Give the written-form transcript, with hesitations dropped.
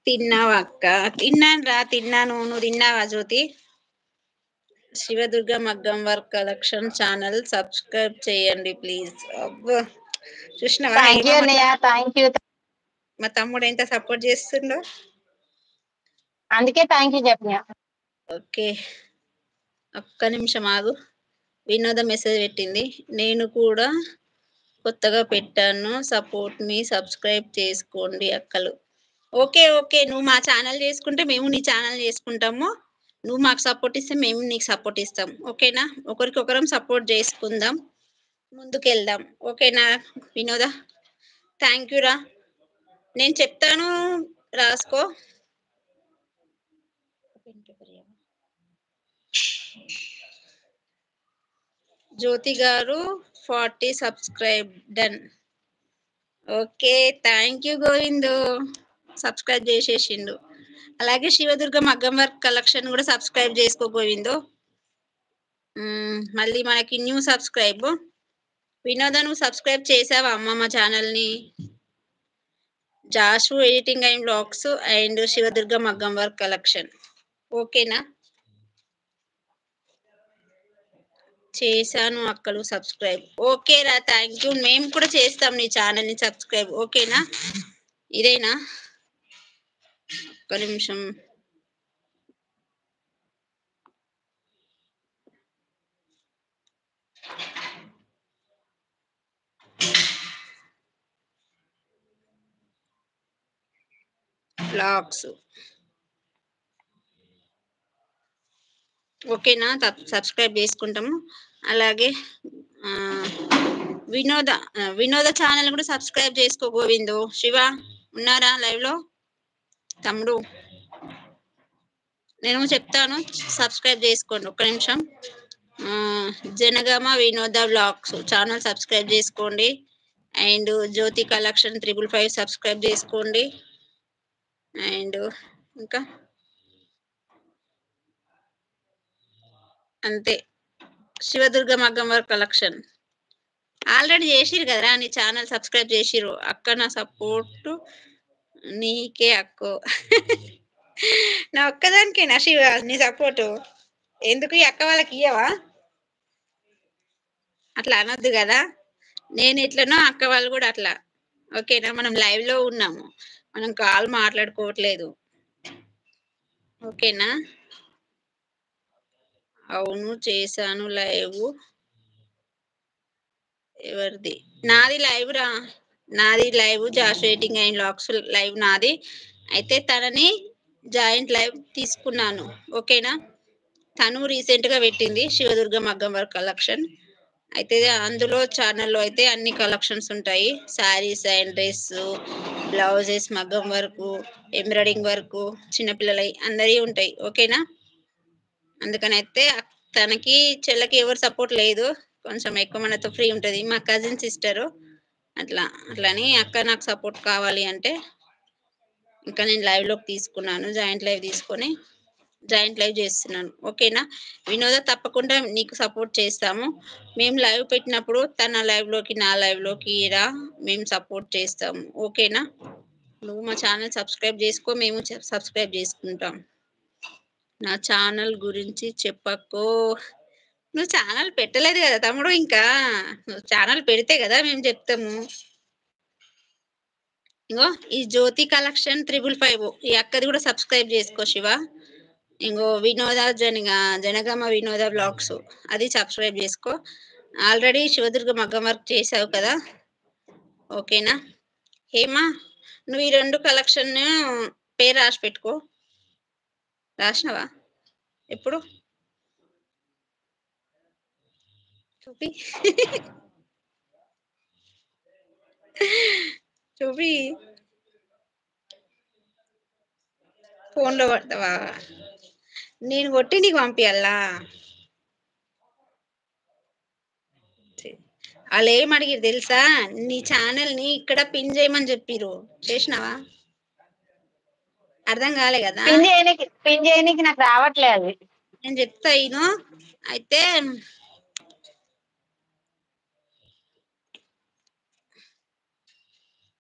తిన్నావా అక్క? తిన్నాను రా, తిన్నాను. నువ్వు తిన్నావా జ్యోతి? శివదుర్గ మగ్గం వర్క్ కలెక్షన్ ఛానల్ సబ్స్క్రైబ్ చేయండి ప్లీజ్. అబ్బో, చూసినావా థ్యాంక్ యూ ఏమో అన్నయ్య, థ్యాంక్ యూ. మా తమ్ముడు ఎంత సపోర్ట్ చేస్తుండో. అందుకే థ్యాంక్ యూ చెప్పిన. ఓకే, ఒక్క నిమిషం ఆగు. వినోద మెసేజ్ పెట్టింది, నేను కూడా కొత్తగా పెట్టాను, సపోర్ట్ మీ, సబ్స్క్రైబ్ చేసుకోండి అక్కలు. ఓకే ఓకే, నువ్వు మా ఛానల్ చేసుకుంటే మేము నీ ఛానల్ చేసుకుంటాము. నువ్వు మాకు సపోర్ట్ ఇస్తే మేము నీకు సపోర్ట్ ఇస్తాం. ఓకేనా? ఒకరికొకరం సపోర్ట్ చేసుకుందాం, ముందుకెళ్దాం. ఓకేనా వినోద? థ్యాంక్ యూ రా. నేను చెప్తాను, రాసుకో. జ్యోతి గారు 40 subscribe done. Okay, thank you Govindu, subscribe చేసేసిండు. అలాగే శివదుర్గ మగ్గం వర్క్ కలెక్షన్ కూడా సబ్స్క్రైబ్ చేసుకో గోవిందు. మళ్ళీ మనకి న్యూ సబ్స్క్రైబ్. వినోద, నువ్వు సబ్స్క్రైబ్ చేసావా అమ్మ మా ఛానల్ని? Jashu editing and blogs and Shivadurga మగ్గం వర్క్ కలెక్షన్. ఓకేనా? చేశాను అక్కలు సబ్స్క్రైబ్. ఓకే రా, థ్యాంక్ యూ. మేము కూడా చేస్తాం నీ ఛానల్ని సబ్స్క్రైబ్. ఓకేనా? ఇదేనా? ఒక్క నిమిషం. బ్లాగ్స్ ఓకేనా? సబ్స్క్రైబ్ చేసుకుంటాము. అలాగే వినోద ఛానల్ కూడా సబ్స్క్రైబ్ చేసుకో గోవిందు. శివ ఉన్నారా లైవ్ లో? తమ్ముడు నేను చెప్తాను, సబ్స్క్రైబ్ చేసుకోండి. ఒక్క నిమిషం. జనగామ వినోద బ్లాగ్స్ ఛానల్ సబ్స్క్రైబ్ చేసుకోండి. అండ్ జ్యోతి కలెక్షన్ 555 సబ్స్క్రైబ్ చేసుకోండి. అండ్ ఇంకా అంతే. శివదుర్గ మగ్గం వర్క్ కలెక్షన్ ఆల్రెడీ చేసిరు కదరా, నీ ఛానల్ సబ్స్క్రైబ్ చేసిరు. అక్క నా సపోర్ట్ నీకే అక్కో. నా ఒక్కదానికేనా శివ నీ సపోర్టు? ఎందుకు ఈ అక్క వాళ్ళకి ఇయ్యవా? అట్లా అనొద్దు కదా. నేను ఎట్లనో అక్క వాళ్ళు కూడా అట్లా. ఓకేనా? మనం లైవ్ లో ఉన్నాము, మనం కాల్ మాట్లాడుకోవట్లేదు. ఓకేనా? అవును చేశాను లైవ్. ఎవరిది? నాది లైవ్ రా, నాది లైవ్. జాష్ ఎడిటింగ్ అండ్ బ్లాగ్స్ లైవ్ నాది. అయితే తనని జాయింట్ లైవ్ తీసుకున్నాను. ఓకేనా? తను రీసెంట్ గా పెట్టింది శివదుర్గ మగ్గం వర్క్ కలెక్షన్. అయితే అందులో ఛానల్లో అయితే అన్ని కలెక్షన్స్ ఉంటాయి. శారీస్ అండ్ డ్రెస్, బ్లౌజెస్, మగ్గం వర్క్, ఎంబ్రాయిడింగ్ వర్క్, చిన్నపిల్లలవి అందరి ఉంటాయి. ఓకేనా? అందుకనైతే తనకి చెల్లకి ఎవరు సపోర్ట్ లేదు, కొంచెం ఎక్కువ మనతో ఫ్రీ ఉంటుంది. మా కజిన్ సిస్టరు అట్లని అక్క నాకు సపోర్ట్ కావాలి అంటే ఇంకా నేను లైవ్లోకి తీసుకున్నాను, జాయింట్ లైవ్ తీసుకొని జాయింట్ లైవ్ చేస్తున్నాను. ఓకేనా? వినోద తప్పకుండా నీకు సపోర్ట్ చేస్తాము. మేము లైవ్ పెట్టినప్పుడు తన లైవ్లోకి నా లైవ్లోకి రా, మేము సపోర్ట్ చేస్తాము. ఓకేనా? నువ్వు మా ఛానల్ సబ్స్క్రైబ్ చేసుకో, మేము సబ్స్క్రైబ్ చేసుకుంటాం. నా ఛానల్ గురించి చెప్పకో. నువ్వు ఛానల్ పెట్టలేదు కదా తమ్ముడు, ఇంకా నువ్వు ఛానల్ పెడితే కదా మేము చెప్తాము. ఇంకో ఈ జ్యోతి కలెక్షన్ 555 ఈ అక్కది కూడా సబ్స్క్రైబ్ చేసుకో శివ. ఇంకో వినోద జనగామ వినోద బ్లాగ్స్ అది సబ్స్క్రైబ్ చేసుకో. ఆల్రెడీ శివదుర్గ మగ్గం వర్క్ చేసావు కదా. ఓకేనా? హేమా, నువ్వు ఈ 2 కలెక్షన్ పేరు రాసి పెట్టుకో. రాసినవా? ఎప్పుడు చూపి. చూపి. ఫోన్లో పడతావా? నేను కొట్టి నీకు పంపించాలా? వాళ్ళు ఏం అడిగిరు తెలుసా? నీ ఛానల్ని ఇక్కడ పిన్ చేయమని చెప్పిరు. చేసినావా? అర్థం కాలే కదా. పిన్ చేయనికి నాకు రావట్లేదు. నేను చెప్తా ఇను. అయితే